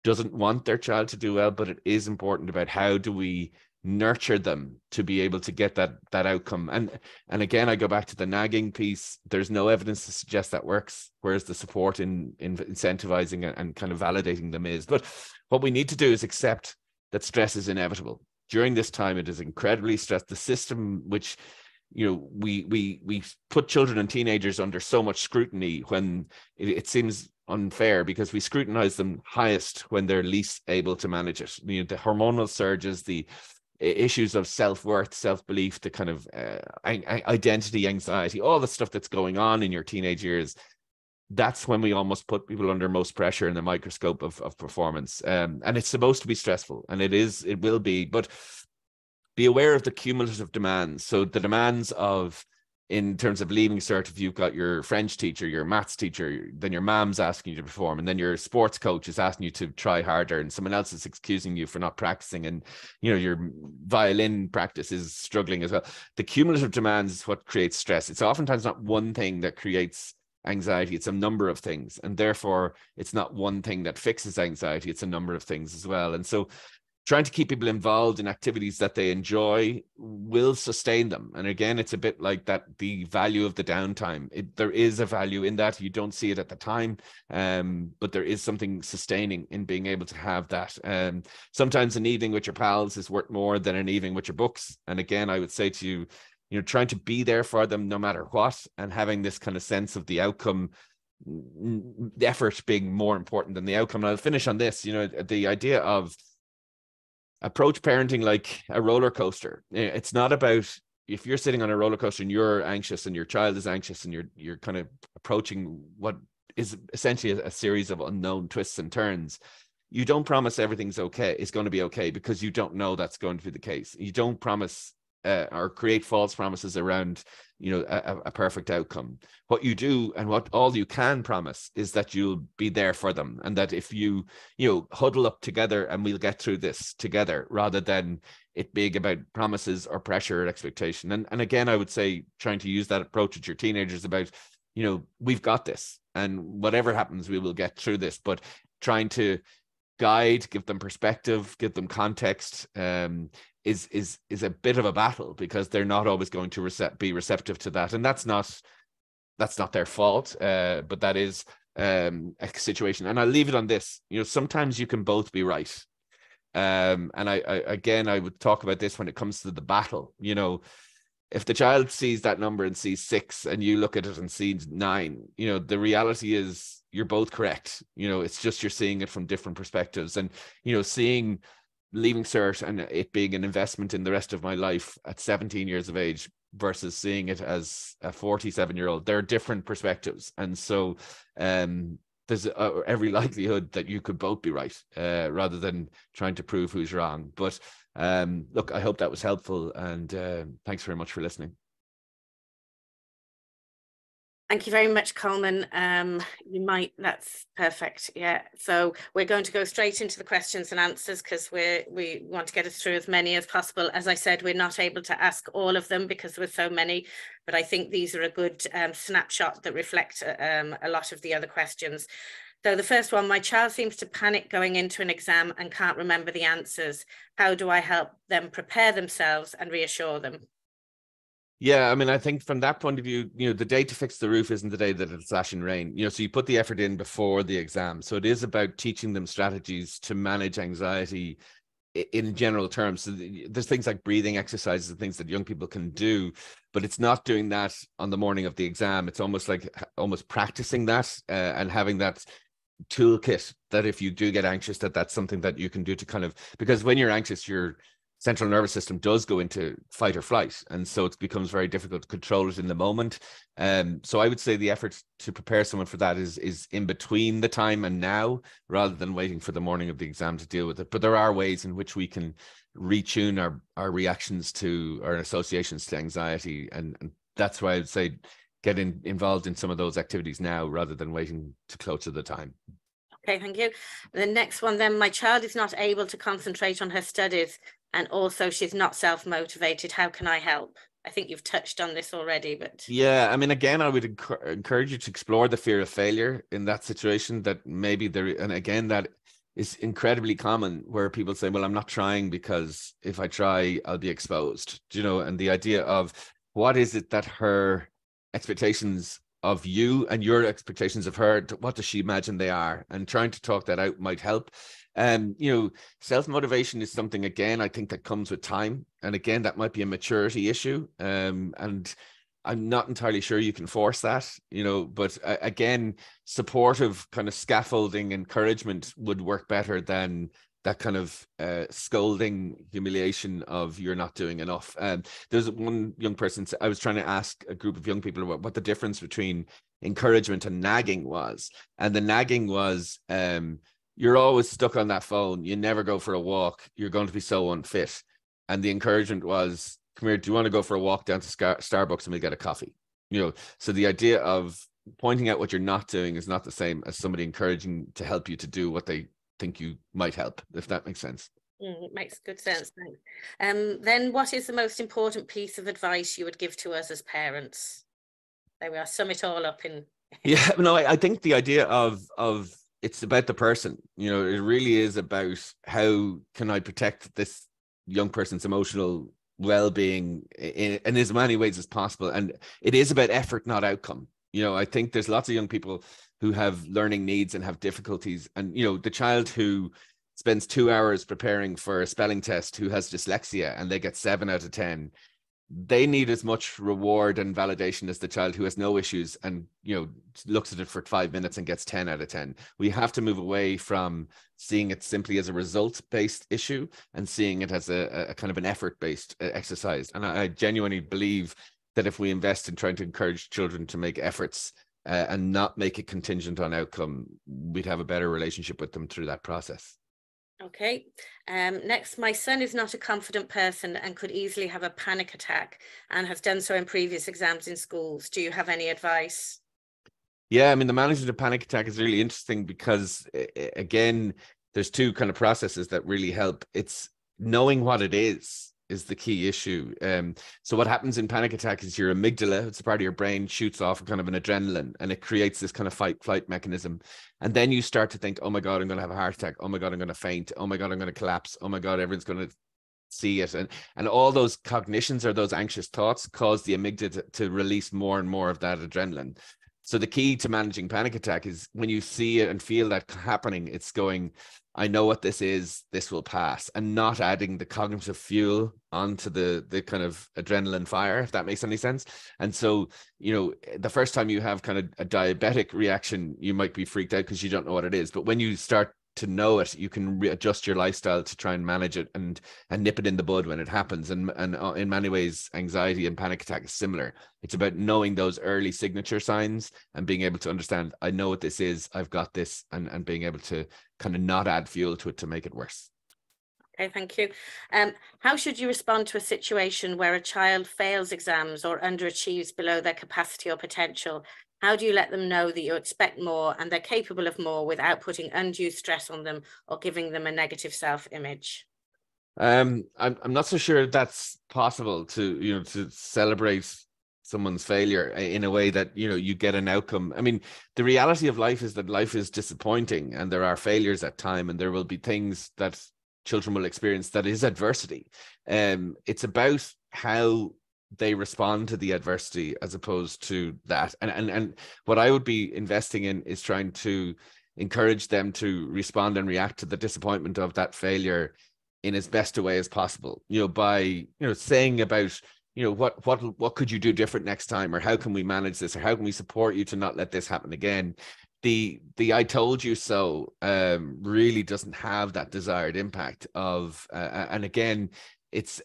doesn't want their child to do well, but it is important about how do we nurture them to be able to get that outcome. And again, I go back to the nagging piece. There's no evidence to suggest that works, whereas the support in incentivizing and kind of validating them is. But what we need to do is accept that stress is inevitable. During this time, it is incredibly stressed. The system, which we put children and teenagers under so much scrutiny, when it seems unfair, because we scrutinize them highest when they're least able to manage it. The hormonal surges, the issues of self-worth, self-belief, the kind of identity anxiety, all the stuff that's going on in your teenage years. That's when we almost put people under most pressure in the microscope of performance. And it's supposed to be stressful, and it will be, but be aware of the cumulative demands. So the demands of, in terms of Leaving Cert, if you've got your French teacher, your maths teacher, then your mom's asking you to perform, and then your sports coach is asking you to try harder, and someone else is excusing you for not practicing, and your violin practice is struggling as well. The cumulative demands is what creates stress. It's oftentimes not one thing that creates anxiety, it's a number of things, and therefore it's not one thing that fixes anxiety, it's a number of things as well. And so trying to keep people involved in activities that they enjoy will sustain them. And again, it's a bit like that, the value of the downtime. There is a value in that. You don't see it at the time, but there is something sustaining in being able to have that. Sometimes an evening with your pals is worth more than an evening with your books. And again, I would say to you, trying to be there for them no matter what, and having this kind of sense of the outcome, the effort being more important than the outcome. And I'll finish on this, the idea of approach parenting like a roller coaster. It's not about, if you're sitting on a roller coaster and you're anxious and your child is anxious, and you're kind of approaching what is essentially a series of unknown twists and turns, you don't promise everything's okay, it's going to be okay, because you don't know that's going to be the case. You don't promise or create false promises around a perfect outcome. What you do, and what all you can promise, is that you'll be there for them, and that if you huddle up together and we'll get through this together, rather than it being about promises or pressure or expectation. And again, I would say trying to use that approach with your teenagers about, we've got this, and whatever happens, we will get through this, but trying to guide, give them perspective, give them context, is a bit of a battle, because they're not always going to be receptive to that. And that's not their fault, but that is a situation. And I'll leave it on this. Sometimes you can both be right. And I would talk about this when it comes to the battle. If the child sees that number and sees 6 and you look at it and see 9, the reality is you're both correct. It's just you're seeing it from different perspectives. And, seeing leaving cert and it being an investment in the rest of my life at 17 years of age versus seeing it as a 47-year-old, there are different perspectives. And so there's every likelihood that you could both be right, rather than trying to prove who's wrong. But look, I hope that was helpful, and thanks very much for listening. Thank you very much, Colman. That's perfect. Yeah. So we're going to go straight into the questions and answers, because we want to get us through as many as possible. As I said, we're not able to ask all of them because there were so many, but I think these are a good snapshot that reflect a lot of the other questions. So the first one, my child seems to panic going into an exam and can't remember the answers. How do I help them prepare themselves and reassure them? Yeah, I mean, I think from that point of view, the day to fix the roof isn't the day that it'll slash and rain. So you put the effort in before the exam. So it is about teaching them strategies to manage anxiety in general terms. So there's things like breathing exercises and things that young people can do, but it's not doing that on the morning of the exam. It's almost practicing that and having that toolkit that if you do get anxious, that's something that you can do to kind of, because when you're anxious, your central nervous system does go into fight or flight. And so it becomes very difficult to control it in the moment. So I would say the effort to prepare someone for that is in between the time and now, rather than waiting for the morning of the exam to deal with it. But there are ways in which we can retune our reactions to our associations to anxiety. And that's why I would say get involved in some of those activities now, rather than waiting to close to the time. Okay, thank you. The next one then, my child is not able to concentrate on her studies, and also she's not self-motivated. How can I help? I think you've touched on this already, but... Yeah, I mean, again, I would encourage you to explore the fear of failure in that situation, that maybe and again, that is incredibly common, where people say, well, I'm not trying because if I try, I'll be exposed, and the idea of what is it that her expectations of you and your expectations of her, what does she imagine they are, and trying to talk that out might help. Self-motivation is something, again, I think that comes with time. And again, that might be a maturity issue. And I'm not entirely sure you can force that, but again, supportive kind of scaffolding encouragement would work better than that kind of scolding humiliation of you're not doing enough. There's one young person, I was trying to ask a group of young people what the difference between encouragement and nagging was. And the nagging was, you're always stuck on that phone. You never go for a walk. You're going to be so unfit. And the encouragement was, come here, do you want to go for a walk down to Starbucks and we'll get a coffee? So the idea of pointing out what you're not doing is not the same as somebody encouraging to help you to do what they think you might help, if that makes sense. It makes good sense, thanks. Then what is the most important piece of advice you would give to us as parents? There we are, sum it all up in... Yeah, no, I think the idea of it's about the person, it really is about how can I protect this young person's emotional well-being in as many ways as possible. And it is about effort, not outcome. I think there's lots of young people who have learning needs and have difficulties. And, the child who spends 2 hours preparing for a spelling test who has dyslexia and they get 7 out of 10, they need as much reward and validation as the child who has no issues and, looks at it for 5 minutes and gets 10 out of 10. We have to move away from seeing it simply as a result-based issue and seeing it as a kind of an effort-based exercise. And I genuinely believe that if we invest in trying to encourage children to make efforts and not make it contingent on outcome, we'd have a better relationship with them through that process. Okay. Next, my son is not a confident person and could easily have a panic attack and has done so in previous exams in schools. Do you have any advice? Yeah, I mean, the management of panic attack is really interesting because, again, there's two kind of processes that really help. It's knowing what it is. is the key issue. So what happens in panic attack is your amygdala, it's a part of your brain, shoots off kind of an adrenaline, and it creates this kind of fight flight mechanism. And then you start to think, oh my God, I'm going to have a heart attack. Oh my God, I'm going to faint. Oh my God, I'm going to collapse. Oh my God, everyone's going to see it. And all those cognitions or those anxious thoughts cause the amygdala to release more and more of that adrenaline. So the key to managing panic attack is when you see it and feel that happening, it's going, I know what this is, this will pass, and not adding the cognitive fuel onto the kind of adrenaline fire, if that makes any sense. And so, you know, the first time you have kind of a diabetic reaction, you might be freaked out because you don't know what it is. But when you start to know it, you can adjust your lifestyle to try and manage it and nip it in the bud when it happens. And in many ways, anxiety and panic attack is similar. It's about knowing those early signature signs and being able to understand, I know what this is, I've got this, and being able to kind of not add fuel to it to make it worse. Okay, thank you. How should you respond to a situation where a child fails exams or underachieves below their capacity or potential? How do you let them know that you expect more and they're capable of more without putting undue stress on them or giving them a negative self-image? I'm not so sure that's possible to celebrate someone's failure in a way that, you get an outcome. I mean, the reality of life is that life is disappointing and there are failures at time, and there will be things that children will experience that is adversity. It's about how they respond to the adversity as opposed to that. And what I would be investing in is trying to encourage them to respond and react to the disappointment of that failure in as best a way as possible, by, saying about, what could you do different next time, or how can we manage this, or how can we support you to not let this happen again. The I told you so really doesn't have that desired impact of, and again, it's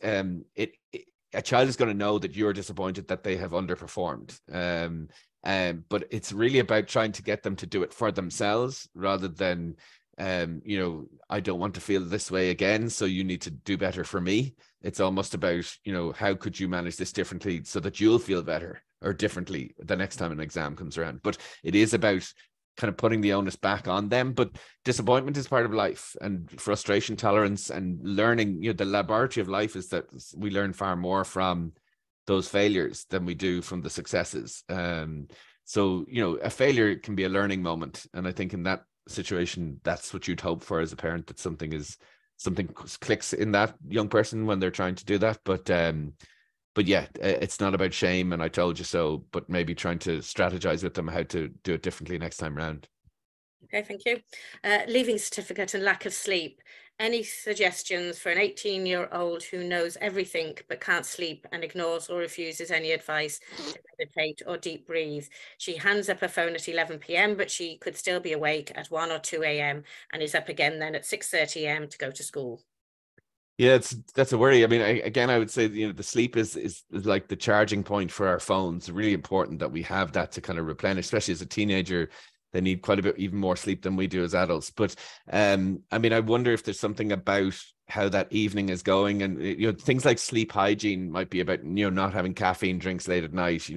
a child is going to know that you're disappointed that they have underperformed. But it's really about trying to get them to do it for themselves rather than, I don't want to feel this way again, so you need to do better for me. It's almost about, how could you manage this differently so that you'll feel better or differently the next time an exam comes around. But it is about kind of putting the onus back on them. But disappointment is part of life, and frustration tolerance and learning, the laboratory of life is that we learn far more from those failures than we do from the successes. So, a failure can be a learning moment. And I think in that situation, that's what you'd hope for as a parent, that something clicks in that young person when they're trying to do that. But yeah, it's not about shame and I told you so, but maybe trying to strategize with them how to do it differently next time around. Okay, thank you. Leaving certificate and lack of sleep. Any suggestions for an 18-year-old who knows everything but can't sleep and ignores or refuses any advice to meditate or deep breathe? She hands up her phone at 11 p.m, but she could still be awake at 1 or 2 a.m. and is up again then at 6:30 a.m. to go to school. Yeah, that's a worry. I mean, I would say, the sleep is like the charging point for our phones. It's really important that we have that to kind of replenish, especially as a teenager. They need quite a bit, even more sleep than we do as adults. But I mean, I wonder if there's something about how that evening is going, and things like sleep hygiene might be about not having caffeine drinks late at night,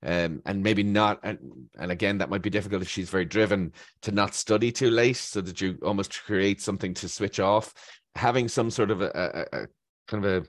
and maybe not, and again, that might be difficult if she's very driven, to not study too late, so that you almost create something to switch off. Having some sort of a kind of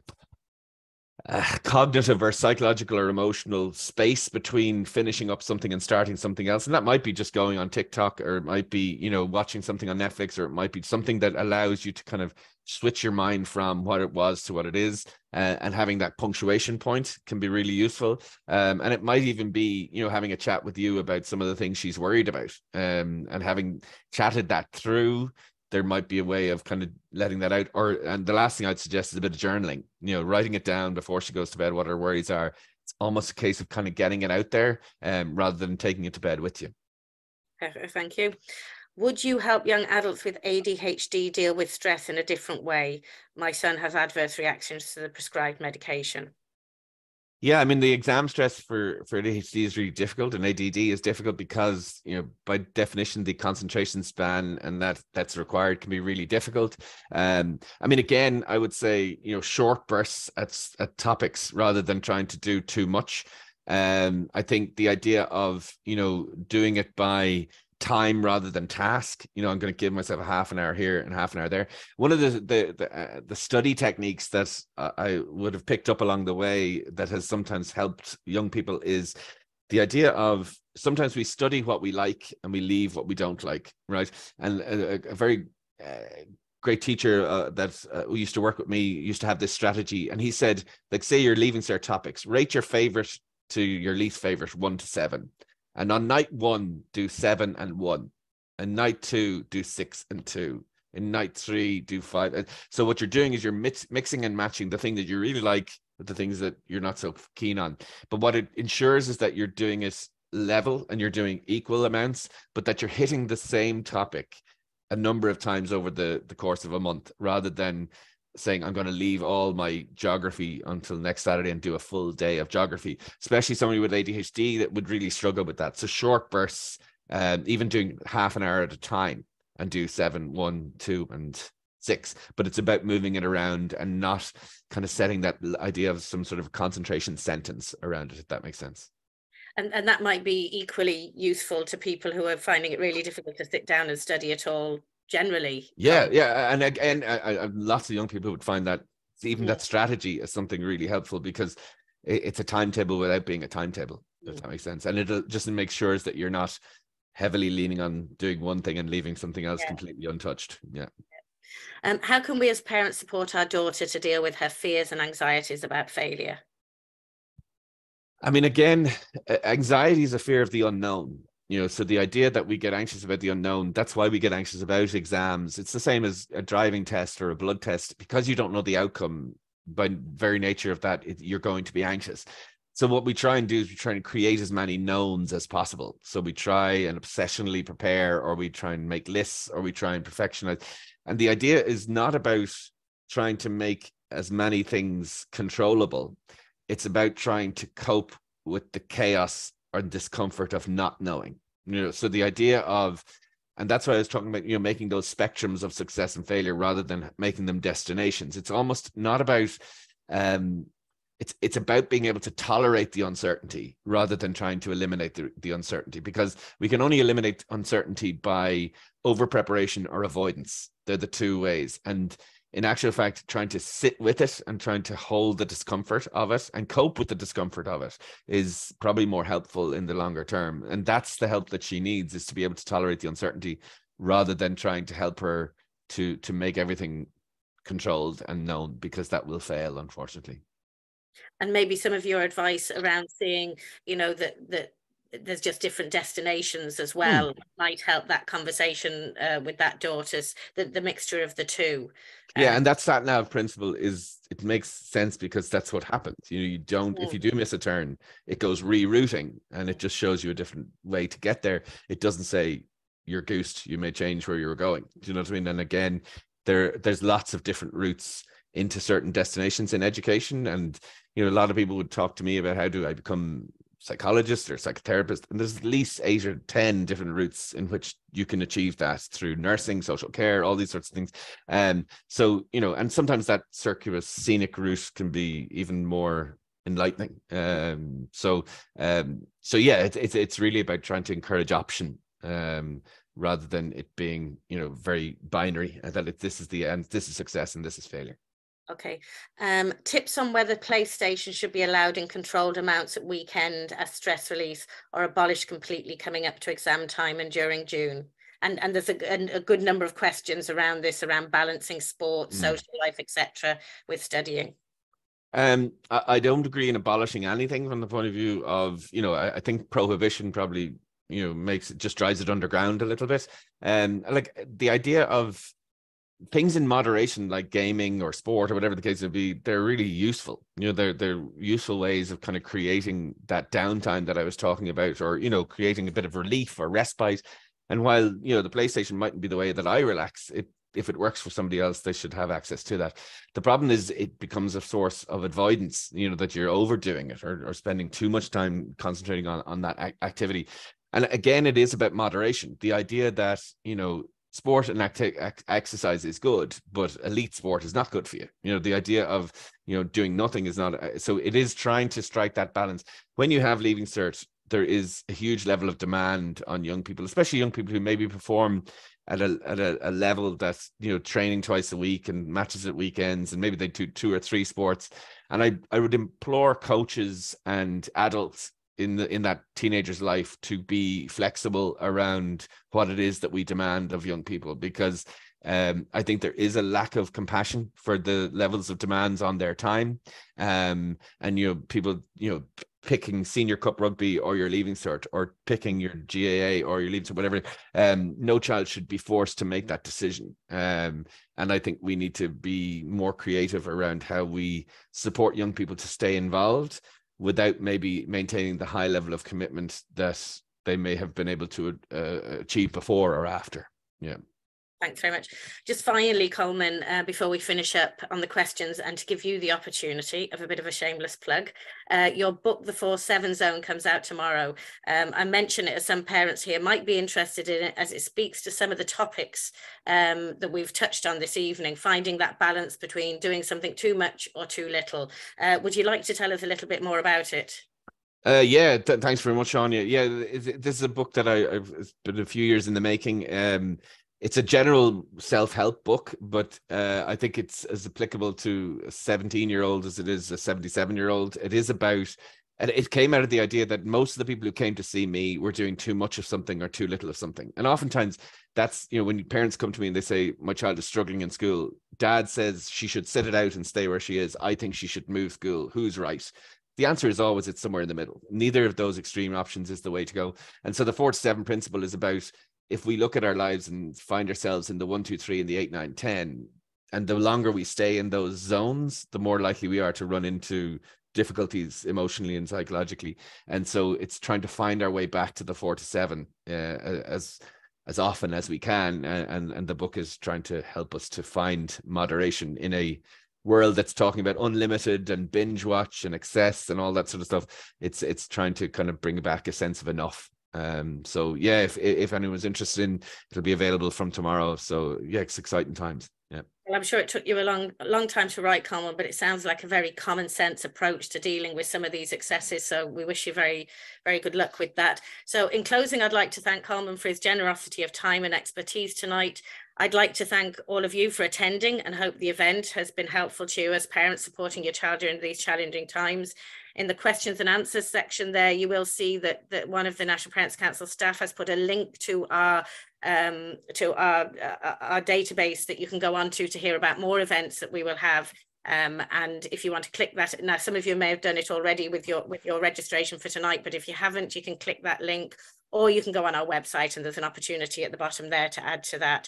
a cognitive or psychological or emotional space between finishing up something and starting something else. And that might be just going on TikTok, or it might be, watching something on Netflix, or it might be something that allows you to kind of switch your mind from what it was to what it is. And having that punctuation point can be really useful. And it might even be, having a chat with you about some of the things she's worried about, and having chatted that through. There might be a way of kind of letting that out. And the last thing I'd suggest is a bit of journaling, writing it down before she goes to bed, what her worries are. It's almost a case of kind of getting it out there, rather than taking it to bed with you. Thank you. Would you help young adults with ADHD deal with stress in a different way? My son has adverse reactions to the prescribed medication. Yeah, I mean, the exam stress for ADHD is really difficult, and ADD is difficult because, by definition, the concentration span and that's required can be really difficult. I mean, again, I would say, short bursts at topics rather than trying to do too much. I think the idea of, doing it by time rather than task. You know, I'm going to give myself a half an hour here and half an hour there. One of the study techniques that I would have picked up along the way that has sometimes helped young people is the idea of sometimes we study what we like and we leave what we don't like, right? And a very great teacher who used to work with me used to have this strategy, and he said, like, say you're leaving cert topics, rate your favorite to your least favorite 1 to 7. And on night 1, do 7 and 1. And night 2, do 6 and 2. In night 3, do 5. So what you're doing is you're mixing and matching the thing that you really like with the things that you're not so keen on. But what it ensures is that you're doing it level and you're doing equal amounts, but that you're hitting the same topic a number of times over the course of a month, rather than saying, I'm going to leave all my geography until next Saturday and do a full day of geography, especially somebody with ADHD that would really struggle with that. So short bursts, even doing half an hour at a time, and do 7, 1, 2, and 6. But it's about moving it around and not kind of setting that idea of some sort of concentration sentence around it, if that makes sense. And that might be equally useful to people who are finding it really difficult to sit down and study at all generally. Yeah. And again, lots of young people would find that even that strategy is something really helpful, because it's a timetable without being a timetable, if that makes sense. And it'll just make sure that you're not heavily leaning on doing one thing and leaving something else completely untouched. Yeah. How can we as parents support our daughter to deal with her fears and anxieties about failure? I mean, again, anxiety is a fear of the unknown. You know, so the idea that we get anxious about the unknown, that's why we get anxious about exams. It's the same as a driving test or a blood test. Because you don't know the outcome, by very nature of that, you're going to be anxious. So what we try and do is we try and create as many knowns as possible. So we try and obsessionally prepare, or we try and make lists, or we try and perfectionize. And the idea is not about trying to make as many things controllable. It's about trying to cope with the chaos or discomfort of not knowing. You know, so the idea of, and that's why I was talking about, you know, making those spectrums of success and failure rather than making them destinations. It's almost not about, it's about being able to tolerate the uncertainty rather than trying to eliminate the uncertainty, because we can only eliminate uncertainty by over preparation or avoidance. They're the two ways. And in actual fact, trying to sit with it and trying to hold the discomfort of it and cope with the discomfort of it is probably more helpful in the longer term. And that's the help that she needs, is to be able to tolerate the uncertainty rather than trying to help her to make everything controlled and known, because that will fail, unfortunately. And maybe some of your advice around seeing, you know, that there's just different destinations as well might help that conversation with that daughter's, the mixture of the two. Yeah, and that sat nav principle it makes sense, because that's what happens. You know, you don't, if you do miss a turn, it goes rerouting, and it just shows you a different way to get there. It doesn't say you're goosed, you may change where you were going. Do you know what I mean? And again, there's lots of different routes into certain destinations in education. And, you know, a lot of people would talk to me about, how do I become psychologist or psychotherapist, and there's at least 8 or 10 different routes in which you can achieve that, through nursing, social care, all these sorts of things. So, you know, and sometimes that circuitous scenic route can be even more enlightening. So yeah, it's really about trying to encourage option, rather than it being, you know, very binary, that this is the end, this is success, and this is failure. Okay. Tips on whether PlayStation should be allowed in controlled amounts at weekend as stress release, or abolished completely coming up to exam time and during June. And there's a good number of questions around this, around balancing sports, social life, etc., with studying. I don't agree in abolishing anything from the point of view of, you know, I think prohibition probably, you know, just drives it underground a little bit. Like the idea of things in moderation, like gaming or sport or whatever the case would be, they're really useful. You know, they're useful ways of kind of creating that downtime that I was talking about, or, you know, creating a bit of relief or respite. And while, you know, the PlayStation mightn't be the way that I relax, if it works for somebody else, they should have access to that. The problem is it becomes a source of avoidance, you know, that you're overdoing it, or spending too much time concentrating on that activity. And again, it is about moderation. The idea that, you know, sport and exercise is good, but elite sport is not good for you. You know, the idea of, you know, doing nothing is not. So it is trying to strike that balance. When you have leaving cert, there is a huge level of demand on young people, especially young people who maybe perform at a level that's, you know, training twice a week and matches at weekends, and maybe they do 2 or 3 sports. And I would implore coaches and adults in that teenager's life to be flexible around what it is that we demand of young people, because I think there is a lack of compassion for the levels of demands on their time. And, you know, people, you know, picking senior cup rugby or your leaving cert, or picking your GAA or your leaving cert, whatever. No child should be forced to make that decision. And I think we need to be more creative around how we support young people to stay involved without maybe maintaining the high level of commitment that they may have been able to achieve before or after. Yeah. Thanks very much. Just finally, Colman, before we finish up on the questions, and to give you the opportunity of a bit of a shameless plug, your book, The 4-7 Zone, comes out tomorrow. I mention it as some parents here might be interested in it, as it speaks to some of the topics that we've touched on this evening, finding that balance between doing something too much or too little. Would you like to tell us a little bit more about it? Yeah, thanks very much, Anya. Yeah, this is a book that I've been a few years in the making. It's a general self-help book, but I think it's as applicable to a 17-year-old as it is a 77-year-old. It is about, and it came out of the idea that most of the people who came to see me were doing too much of something or too little of something. And oftentimes that's, you know, when parents come to me and they say, my child is struggling in school, dad says she should sit it out and stay where she is. I think she should move school. Who's right? The answer is always it's somewhere in the middle. Neither of those extreme options is the way to go. And so the 4-7 principle is about, if we look at our lives and find ourselves in the 1, 2, 3 and the 8, 9, 10, and the longer we stay in those zones, the more likely we are to run into difficulties emotionally and psychologically. And so it's trying to find our way back to the 4-7 as often as we can. And the book is trying to help us to find moderation in a world that's talking about unlimited and binge watch and excess and all that sort of stuff. It's trying to kind of bring back a sense of enough. So yeah, if anyone's interested it'll be available from tomorrow. So yeah, it's exciting times. Yeah. Well, I'm sure it took you a long time to write, Colman, but it sounds like a very common sense approach to dealing with some of these excesses. So we wish you very, very good luck with that. So in closing, I'd like to thank Colman for his generosity of time and expertise tonight. I'd like to thank all of you for attending, and hope the event has been helpful to you as parents supporting your child during these challenging times. In the questions and answers section there, you will see that one of the National Parents Council staff has put a link to our database that you can go on to hear about more events that we will have. And if you want to click that, now some of you may have done it already with your registration for tonight, but if you haven't, you can click that link, or you can go on our website and there's an opportunity at the bottom there to add to that.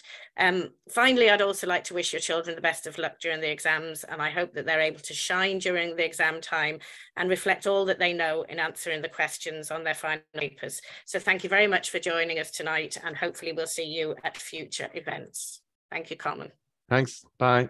Finally, I'd also like to wish your children the best of luck during the exams, and I hope that they're able to shine during the exam time and reflect all that they know in answering the questions on their final papers. So thank you very much for joining us tonight, and hopefully we'll see you at future events. Thank you, Colman. Thanks. Bye.